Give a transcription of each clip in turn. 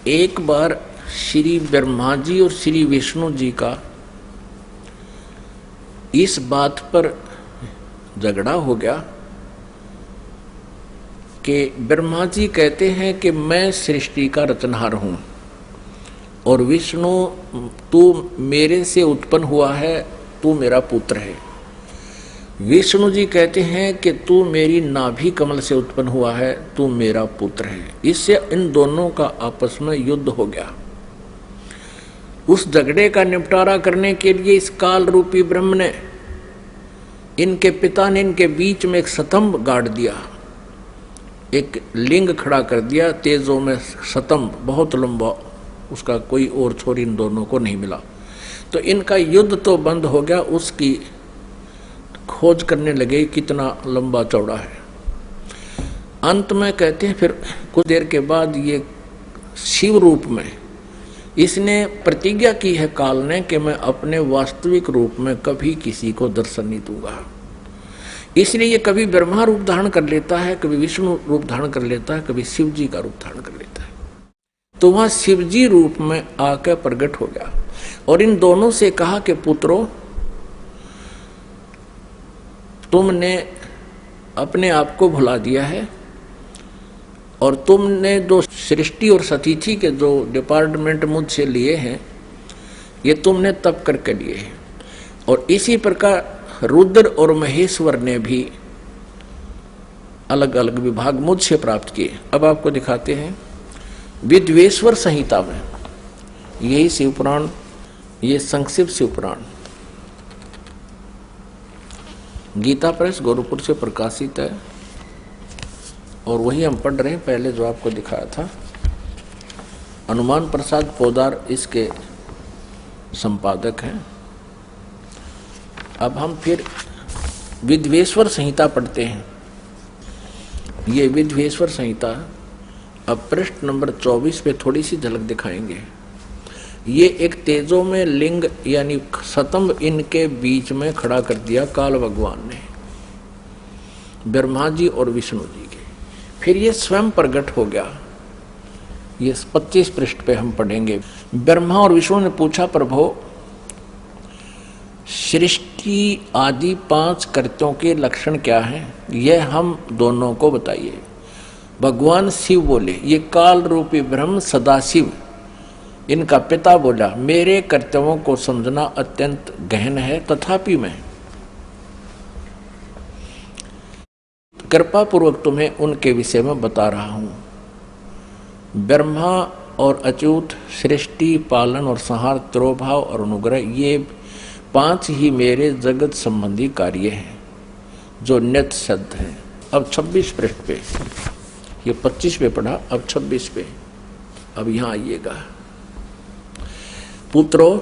एक बार श्री ब्रह्मा जी और श्री विष्णु जी का इस बात पर झगड़ा हो गया कि ब्रह्मा जी कहते हैं कि मैं सृष्टि का रचनहार हूं और विष्णु तू मेरे से उत्पन्न हुआ है, तू मेरा पुत्र है। विष्णु जी कहते हैं कि तू मेरी नाभि कमल से उत्पन्न हुआ है, तू मेरा पुत्र है। इससे इन दोनों का आपस में युद्ध हो गया। उस झगड़े का निपटारा करने के लिए इस काल रूपी ब्रह्म ने, इनके पिता ने इनके बीच में एक स्तंभ गाड़ दिया, एक लिंग खड़ा कर दिया तेजों में स्तंभ, बहुत लंबा, उसका कोई और छोर इन दोनों को नहीं मिला। तो इनका युद्ध तो बंद हो गया, उसकी खोज करने लगे कितना लंबा चौड़ा है। अंत में कहते हैं फिर कुछ देर के बाद ये शिव रूप में इसने प्रतिज्ञा की है काल ने कि मैं अपने वास्तविक रूप में कभी किसी को दर्शन नहीं दूंगा। इसलिए ये कभी ब्रह्मा रूप धारण कर लेता है, कभी विष्णु रूप धारण कर लेता है, कभी शिव जी का रूप धारण कर लेता है। तो वहां शिव जी रूप में आकर प्रकट हो गया और इन दोनों से कहा कि पुत्रों, तुमने अपने आप को भुला दिया है और तुमने जो सृष्टि और सतीथि के जो डिपार्टमेंट मुझसे लिए हैं, ये तुमने तप करके लिए हैं। और इसी प्रकार रुद्र और महेश्वर ने भी अलग अलग विभाग मुझसे प्राप्त किए। अब आपको दिखाते हैं विद्वेश्वर संहिता में, यही शिवपुराण, ये संक्षिप्त शिवपुराण गीता प्रेस गोरखपुर से प्रकाशित है और वही हम पढ़ रहे हैं। पहले जो आपको दिखाया था, हनुमान प्रसाद पोदार इसके संपादक हैं। अब हम फिर विद्वेश्वर संहिता पढ़ते हैं। ये विद्वेश्वर संहिता, अब पृष्ठ नंबर 24 पे थोड़ी सी झलक दिखाएंगे। ये एक तेजों में लिंग यानी स्तंभ इनके बीच में खड़ा कर दिया काल भगवान ने, ब्रह्मा जी और विष्णु जी के। फिर ये स्वयं प्रकट हो गया। ये 25 पृष्ठ पे हम पढ़ेंगे। ब्रह्मा और विष्णु ने पूछा, प्रभु सृष्टि आदि 5 कृत्यों के लक्षण क्या हैं, यह हम दोनों को बताइए। भगवान शिव बोले, ये काल रूपी ब्रह्म सदाशिव, इनका पिता बोला, मेरे कर्तव्यों को समझना अत्यंत गहन है, तथापि मैं कृपा पूर्वक तुम्हें उनके विषय में बता रहा हूं। ब्रह्मा और अच्युत, सृष्टि, पालन और संहार, तिरोभाव और अनुग्रह, ये 5 ही मेरे जगत संबंधी कार्य हैं जो नित्य सिद्ध है। अब 26 पृष्ठ पे, ये 25 पे पढ़ा, अब 26 पे, अब यहां आइएगा। पुत्रों,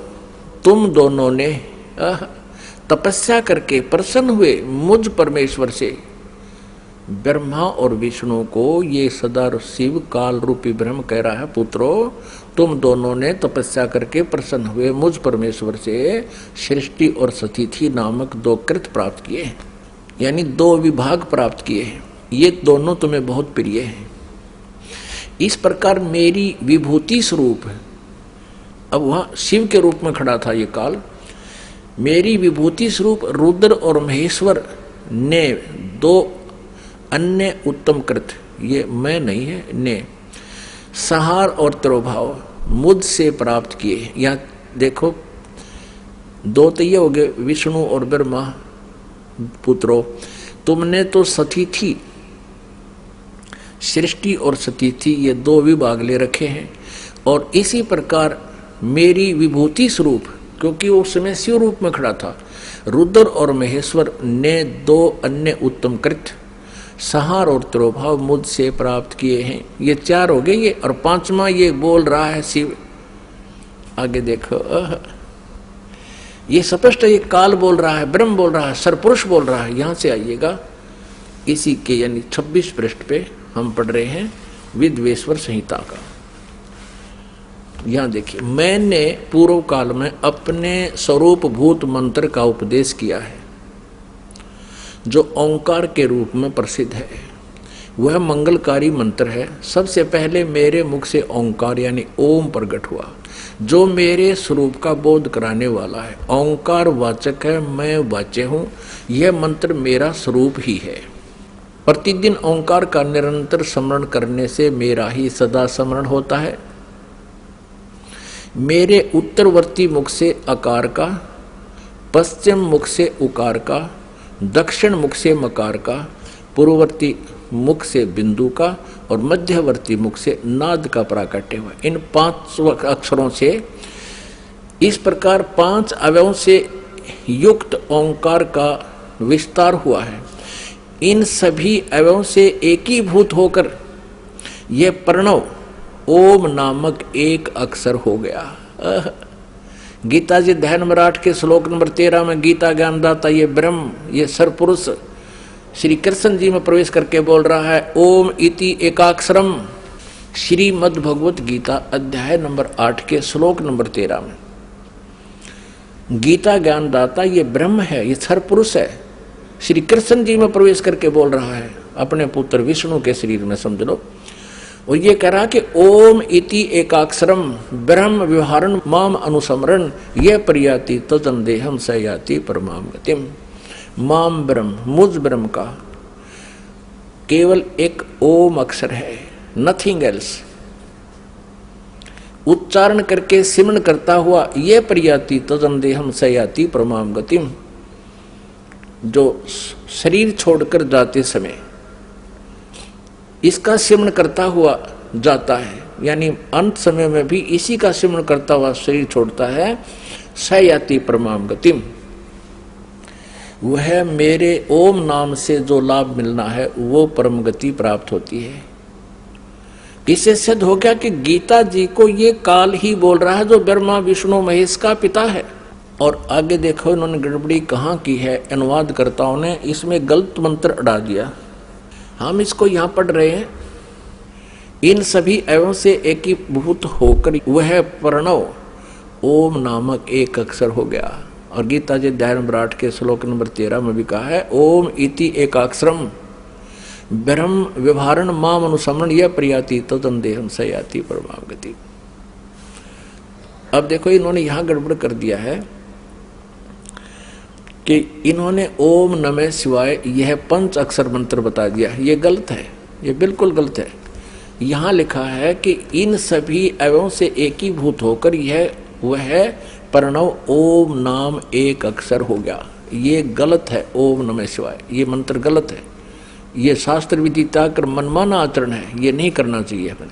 तुम दोनों ने तपस्या करके प्रसन्न हुए मुझ परमेश्वर से। ब्रह्मा और विष्णु को ये सदा शिव काल रूपी ब्रह्म कह रहा है, पुत्रों तुम दोनों ने तपस्या करके प्रसन्न हुए मुझ परमेश्वर से सृष्टि और सतीथि नामक 2 कृत प्राप्त किए हैं, यानी 2 विभाग प्राप्त किए हैं। ये दोनों तुम्हें बहुत प्रिय हैं। इस प्रकार मेरी विभूति स्वरूप है। अब वहां शिव के रूप में खड़ा था ये काल। मेरी विभूति स्वरूप रुद्र और महेश्वर ने 2 अन्य उत्तम कृत, ये मैं नहीं है, ने संहार और तिरोभाव मुझसे प्राप्त किए। यहाँ देखो 2 तो ये हो गए, विष्णु और ब्रह्मा। पुत्रों, तुमने तो सतीथि, सृष्टि और सतीथि, ये 2 विभाग ले रखे हैं। और इसी प्रकार मेरी विभूति स्वरूप, क्योंकि उस समय शिव रूप में खड़ा था, रुद्र और महेश्वर ने 2 अन्य उत्तम कृत, संहार और तिरोभाव मुझसे प्राप्त किए हैं। ये 4 हो गए ये, और 5वां ये बोल रहा है शिव। आगे देखो, ये स्पष्ट ये काल बोल रहा है, ब्रह्म बोल रहा है, सरपुरुष बोल रहा है। यहां से आइएगा, इसी के यानी 26 पृष्ठ पे हम पढ़ रहे हैं विद्वेश्वर संहिता का। यहां देखिए, मैंने पूर्व काल में अपने स्वरूप भूत मंत्र का उपदेश किया है जो ओंकार के रूप में प्रसिद्ध है। वह मंगलकारी मंत्र है। सबसे पहले मेरे मुख से ओंकार यानी ओम प्रकट हुआ, जो मेरे स्वरूप का बोध कराने वाला है। ओंकार वाचक है, मैं वाच्य हूँ। यह मंत्र मेरा स्वरूप ही है। प्रतिदिन ओंकार का निरंतर स्मरण करने से मेरा ही सदा स्मरण होता है। मेरे उत्तरवर्ती मुख से अकार का, पश्चिम मुख से उकार का, दक्षिण मुख से मकार का, पूर्ववर्ती मुख से बिंदु का और मध्यवर्ती मुख से नाद का प्राकट्य हुआ। इन 5 अक्षरों से इस प्रकार 5 अवयवों से युक्त ओंकार का विस्तार हुआ है। इन सभी अवयवों से एकीभूत होकर यह प्रणव ओम नामक एक अक्षर हो गया। गीता जी अध्याय नंबर 8 के श्लोक नंबर 13 में गीता ज्ञानदाता ये ब्रह्म, ये सरपुरुष श्री कृष्ण जी में प्रवेश करके बोल रहा है ओम इति एकाक्षरम। श्रीमद् भगवत गीता अध्याय नंबर 8 के श्लोक नंबर 13 में गीता ज्ञानदाता ये ब्रह्म है, ये सरपुरुष है, श्री कृष्ण जी में प्रवेश करके बोल रहा है अपने पुत्र विष्णु के शरीर में, समझ लो। और ये कह रहा कि ओम इति एकाक्षरम ब्रह्म व्यवहारन माम अनुसमरण यह प्रयाति तदंदेहम सयाति परमाम गतिम। माम ब्रह्म, मुझ ब्रह्म का केवल एक ओम अक्षर है, नथिंग एल्स। उच्चारण करके सिमरण करता हुआ यह प्रयाति तदंदेहम सयाति परमाम गतिम, जो शरीर छोड़कर जाते समय इसका सिमरण करता हुआ जाता है, यानी अंत समय में भी इसी का सिमरण करता हुआ शरीर छोड़ता है। सयाति परमाम गतिम, वह मेरे ओम नाम से जो लाभ मिलना है वो परम गति प्राप्त होती है। इससे सिद्ध हो गया कि गीता जी को ये काल ही बोल रहा है जो ब्रह्मा विष्णु महेश का पिता है। और आगे देखो इन्होंने गड़बड़ी कहाँ की है, अनुवादकर्ताओं ने इसमें गलत मंत्र अड़ा दिया। हम इसको यहाँ पढ़ रहे हैं, इन सभी अवयवों से एकीभूत होकर वह प्रणव ओम नामक एक अक्षर हो गया। और गीता जी अध्याय नंबर 8 के श्लोक नंबर 13 में भी कहा है ओम इति एकाक्षरम ब्रह्म व्यवहारण माम अनुसमरण यह प्रयाति तदंदेहम सयाति परमाम गति। अब देखो इन्होंने यहां गड़बड़ कर दिया है कि इन्होंने ओम नमः शिवाय यह 5 अक्षर मंत्र बता दिया। ये गलत है, ये बिल्कुल गलत है। यहां लिखा है कि इन सभी अवयवों से एकीभूत होकर यह वह प्रणव ओम नाम एक अक्षर हो गया। ये गलत है, ओम नमः शिवाय ये मंत्र गलत है। ये शास्त्र विदिता कर मनमाना आचरण है, ये नहीं करना चाहिए हमें।